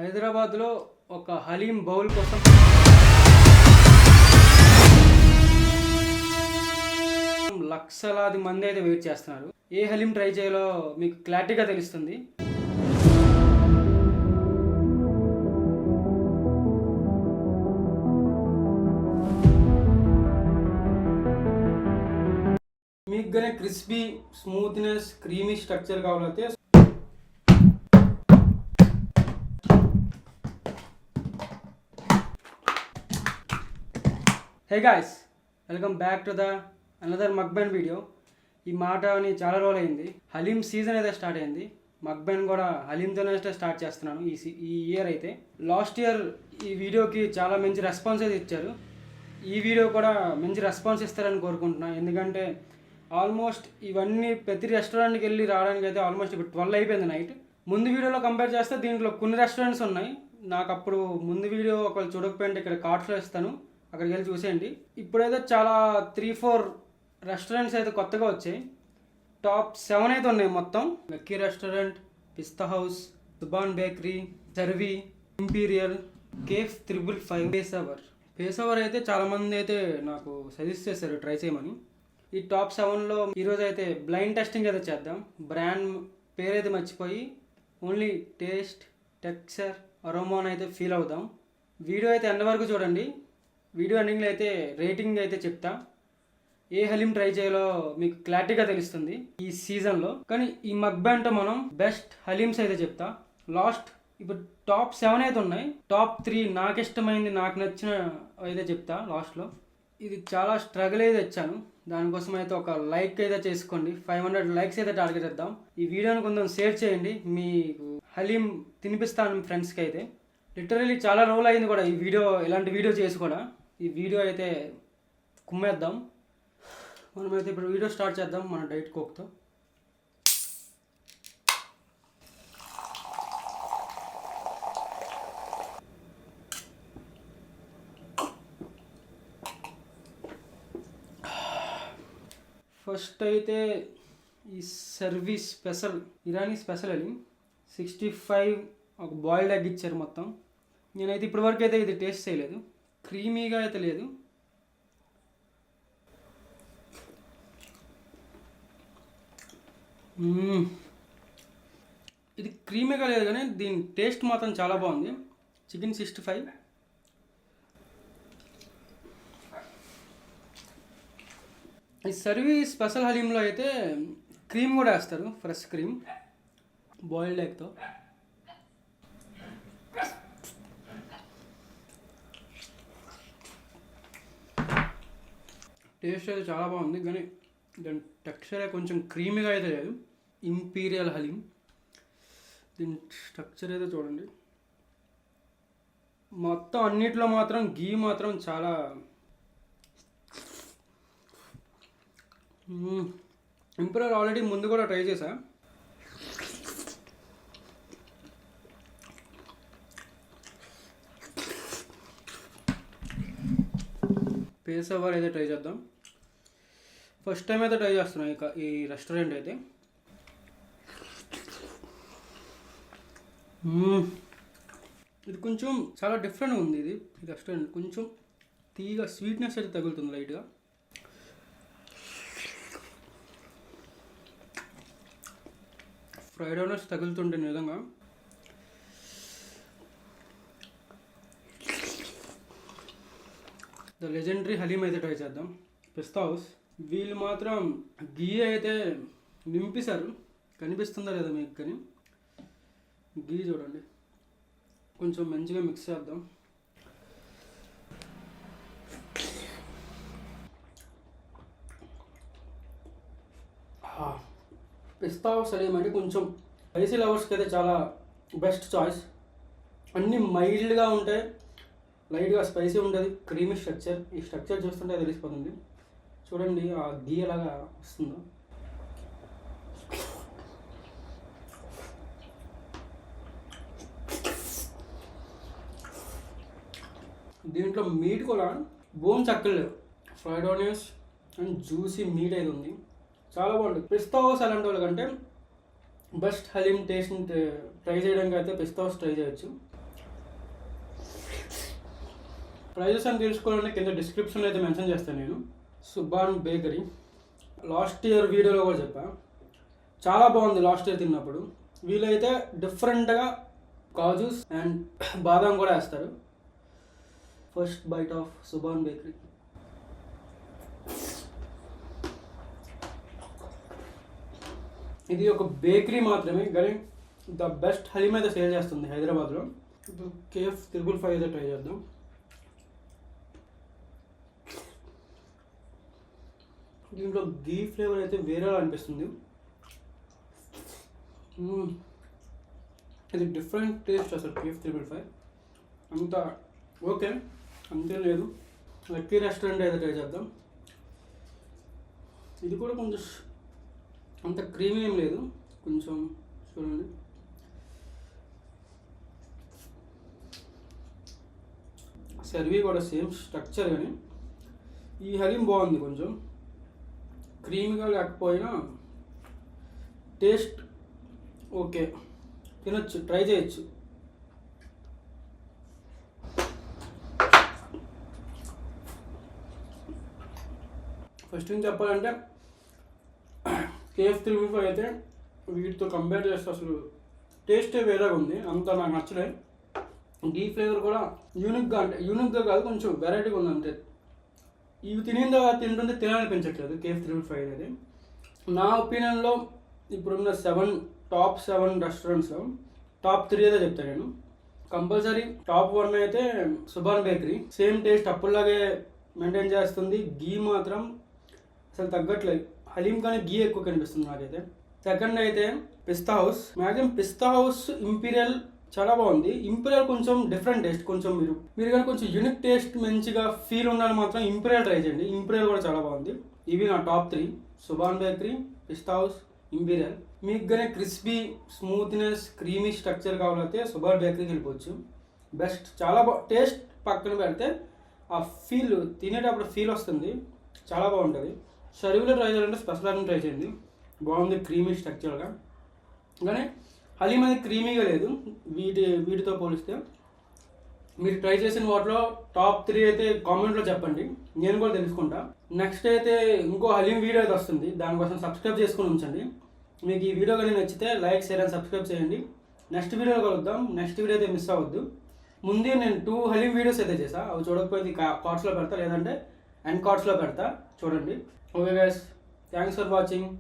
హైదరాబాద్లో ఒక హలీం బౌల్ కోసం లక్షలాది మంది అయితే వెయిట్ చేస్తున్నారు. ఏ హలీం ట్రై చేయాలో మీకు క్లారిటీగా తెలుస్తుంది. మీకు కానీ క్రిస్పీ, స్మూత్నెస్, క్రీమీ స్ట్రక్చర్ కావాలంటే hey guys, welcome back to the another మక్బైన్ వీడియో. ఈ మాటని చాలా రోజులు అయింది. హలీం సీజన్ అయితే స్టార్ట్ అయింది. మక్బైన్ కూడా హలీంతోనే స్టార్ట్ చేస్తున్నాను ఈ ఇయర్ అయితే. లాస్ట్ ఇయర్ ఈ వీడియోకి చాలా మంచి రెస్పాన్స్ అయితే ఇచ్చారు. ఈ వీడియో కూడా మంచి రెస్పాన్స్ ఇస్తారని కోరుకుంటున్నాను. ఎందుకంటే ఆల్మోస్ట్ ఇవన్నీ ప్రతి రెస్టారెంట్కి వెళ్ళి రావడానికి అయితే ఆల్మోస్ట్ ఇప్పుడు 12 అయిపోయింది నైట్. ముందు వీడియోలో కంపేర్ చేస్తే దీంట్లో కొన్ని రెస్టారెంట్స్ ఉన్నాయి. నాకు అప్పుడు ముందు వీడియో ఒకళ్ళు చూడకపోయింటే ఇక్కడ కార్డ్స్లో ఇస్తాను, అక్కడికి వెళ్ళి చూసేయండి. ఇప్పుడైతే చాలా 3-4 రెస్టారెంట్స్ అయితే కొత్తగా వచ్చాయి. టాప్ 7 అయితే ఉన్నాయి మొత్తం. Lucky restaurant, Pista house, Subhan bakery, Sarvi, imperial, cafe 555, Peshawar అయితే చాలామంది అయితే నాకు సజెస్ట్ చేశారు ట్రై చేయమని. ఈ టాప్ 7లో ఈరోజు అయితే బ్లైండ్ టెస్టింగ్ అయితే చేద్దాం. బ్రాండ్ పేరైతే మర్చిపోయి ఓన్లీ టేస్ట్, టెక్స్చర్, అరోమాన్ అయితే ఫీల్ అవుదాం. వీడియో అయితే ఎండ్ వరకు చూడండి. వీడియో ఎండింగ్లో అయితే రేటింగ్ అయితే చెప్తా. ఏ హలీం ట్రై చేయాలో మీకు క్లారిటీగా తెలుస్తుంది ఈ సీజన్లో. కానీ ఈ మక్బైన్తో మనం బెస్ట్ హలీమ్స్ అయితే చెప్తా. లాస్ట్ ఇప్పుడు టాప్ 7 అయితే ఉన్నాయి. టాప్ 3 నాకు ఇష్టమైంది, నాకు నచ్చిన అయితే చెప్తా లాస్ట్లో. ఇది చాలా స్ట్రగుల్ అయితే ఇచ్చాను. దానికోసం అయితే ఒక లైక్ అయితే చేసుకోండి. 500 లైక్స్ అయితే టార్గెట్ ఇద్దాం. ఈ వీడియోని కొంచెం షేర్ చేయండి. మీకు హలీం తినిపిస్తాను ఫ్రెండ్స్కి అయితే. లిటరలీ చాలా రోజులు అయింది కూడా ఈ వీడియో, ఇలాంటి వీడియో చేసి కూడా. ఈ వీడియో అయితే కుమ్మేద్దాం. మనమైతే ఇప్పుడు వీడియో స్టార్ట్ చేద్దాం మన డైట్ కోక్తో. ఫస్ట్ అయితే ఈ సర్వీస్ స్పెషల్, ఇరానీ స్పెషల్ అని 65 ఒక బాయిల్డ్ ఎగ్ ఇచ్చారు మొత్తం. నేనైతే ఇప్పటివరకు అయితే ఇది టేస్ట్ చేయలేదు. క్రీమీగా అయితే లేదు. ఇది క్రీమీగా లేదు కానీ దీని టేస్ట్ మాత్రం చాలా బాగుంది. చికెన్ 65. ఈ సర్వీస్ స్పెషల్ హలీంలో అయితే క్రీమ్ కూడా వేస్తారు, ఫ్రెష్ క్రీమ్ బాయిల్డ్ ఎగ్తో. టేస్ట్ అయితే చాలా బాగుంది కానీ దాని టెక్స్చర్ కొంచెం క్రీమీగా అయితే లేదు. ఇంపీరియల్ హలీం, దీని స్ట్రక్చర్ అయితే చూడండి. మొత్తం అన్నిట్లో మాత్రం గీ మాత్రం చాలా ఇంపీరియల్ ఆల్రెడీ ముందు కూడా ట్రై చేశా. పేసవర్ అయితే ట్రై చేద్దాం. ఫస్ట్ టైం అయితే ట్రై చేస్తున్నాను ఇక ఈ రెస్టారెంట్ అయితే. ఇది కొంచెం చాలా డిఫరెంట్గా ఉంది. ఇది ఈ రెస్టారెంట్ కొంచెం తీగా స్వీట్నెస్ అయితే తగులుతుంది లైట్గా. ఫ్రైడ్ ఆనియన్స్ తగులుతుంటే నిజంగా ద లెజెండరీ హలీం అయితే ట్రై చేద్దాం. పిస్తా హౌస్ వీళ్ళు మాత్రం గీ అయితే నింపేశారు. కనిపిస్తుందా లేదా మీకు? కానీ గీ చూడండి. కొంచెం మంచిగా మిక్స్ చేద్దాం. పిస్తా హౌస్ హలీం అంటే కొంచెం స్పైసీ లవర్స్కి అయితే చాలా బెస్ట్ చాయిస్. అన్నీ మైల్డ్గా ఉంటాయి, లైట్గా స్పైసీ ఉంటుంది, క్రీమీ స్ట్రక్చర్. ఈ స్ట్రక్చర్ చూస్తుంటే తెలిసిపోతుంది. చూడండి ఆ గీ ఎలాగా వస్తుందో. దీంట్లో మీట్ కూడా బోన్ చక్కలేదు. Fried onions and juicy meat అయితే ఉంది. చాలా బాగుంటుంది. పిస్తా హౌస్ అలాంటి వాళ్ళకంటే బెస్ట్ హలీం టేస్ట్ని ట్రై చేయడానికి అయితే పిస్తా హౌస్ ట్రై చేయొచ్చు. ప్రైజెస్ అని తెలుసుకోవాలంటే కింద డిస్క్రిప్షన్లో అయితే మెన్షన్ చేస్తాను నేను. సుబాన్ బేకరీ లాస్ట్ ఇయర్ వీడియోలో కూడా చెప్పా, చాలా బాగుంది లాస్ట్ ఇయర్ తిన్నప్పుడు. వీళ్ళైతే డిఫరెంట్గా కాజూస్ అండ్ బాదాం కూడా వేస్తారు. First bite of Subhan Bakery. ఇది ఒక బేకరీ మాత్రమే, కానీ ద బెస్ట్ హలీం అయితే సేల్ చేస్తుంది హైదరాబాద్లో. ఇప్పుడు KF 555 అయితే ట్రై చేద్దాం. దీంట్లో గీ ఫ్లేవర్ అయితే వేరేలా అనిపిస్తుంది. ఇది డిఫరెంట్ టేస్ట్ అసలు. KF 555 అంత ఓకే, అంతే లేదు. లక్కీ రెస్టారెంట్ అయితే ట్రై చేద్దాం. ఇది కూడా కొంచెం అంత క్రీమీ ఏం లేదు, కొంచెం చూడండి. సర్వీ కూడా సేమ్ స్ట్రక్చర్, కానీ ఈ హలీం బాగుంది. కొంచెం క్రీమీగా లేకపోయినా టేస్ట్ ఓకే, తినొచ్చు, ట్రై చేయొచ్చు. ఫస్ట్ ఏం చెప్పాలంటే KF 355 అయితే వీటితో కంపేర్ చేస్తే అసలు టేస్టే వేరేగా ఉంది, అంత నాకు నచ్చలేదు. గీ ఫ్లేవర్ కూడా యూనిక్గా, అంటే యూనిక్గా కాదు, కొంచెం వెరైటీగా ఉంది అంతే. ఇవి తింటుంటే తినాలనిపించట్లేదు KF 355 అనేది. నా ఒపీనియన్లో ఇప్పుడున్న టాప్ 7 రెస్టారెంట్స్లో టాప్ 3 అయితే చెప్తాను నేను. కంపల్సరీ టాప్ 1 అయితే సుబాన్ బేకరీ, సేమ్ టేస్ట్ అప్పుడులాగే మెయింటైన్ చేస్తుంది. గీ మాత్రం అసలు తగ్గట్లేదు. హలీం కానీ గీ ఎక్కువ కనిపిస్తుంది నాకైతే. సెకండ్ అయితే పిస్తా హౌస్. మ్యాక్సిమం పిస్తా హౌస్, ఇంపీరియల్ చాలా బాగుంది. ఇంపీరియల్ కొంచెం డిఫరెంట్ టేస్ట్, కొంచెం మీరు కానీ కొంచెం యూనిక్ టేస్ట్ మంచిగా ఫీల్ ఉండాలి మాత్రం ఇంపీరియల్ ట్రై చేయండి. ఇంపీరియల్ కూడా చాలా బాగుంది. ఇవి నా టాప్ 3: సుబాన్ బేకరీ, పిస్తా హౌస్, ఇంపీరియల్. మీకు కానీ క్రిస్పీ, స్మూత్నెస్, క్రీమీ స్ట్రక్చర్ కావాలంటే సుబాన్ బేకరీకి వెళ్ళిపోవచ్చు. బెస్ట్, చాలా టేస్ట్ పక్కన పెడితే ఆ ఫీల్, తినేటప్పుడు ఫీల్ వస్తుంది, చాలా బాగుంటుంది. సర్వీలో ట్రై చేయాలంటే స్పెషల్ ఐటమ్ ట్రై చేయండి, బాగుంది క్రీమీ స్ట్రక్చర్గా. కానీ హలీం అనేది క్రీమీగా లేదు వీటితో పోలిస్తే. మీరు ట్రై చేసిన వాటిలో టాప్ 3 అయితే కామెంట్లో చెప్పండి, నేను కూడా తెలుసుకుంటా. నెక్స్ట్ అయితే ఇంకో హలీం వీడియో అయితే వస్తుంది, దానికోసం సబ్స్క్రైబ్ చేసుకుని ఉంచండి. మీకు ఈ వీడియో కానీ నచ్చితే లైక్, షేర్ అండ్ సబ్స్క్రైబ్ చేయండి. నెక్స్ట్ వీడియోలో కలుద్దాం. నెక్స్ట్ వీడియో అయితే మిస్ అవ్వద్దు. ముందే నేను 2 హలీం వీడియోస్ అయితే చేసా, అవి చూడకపోతే కార్డ్స్లో పెడతా, లేదంటే ఎండ్ కార్డ్స్లో పెడతా, చూడండి. Okay guys, thanks for watching.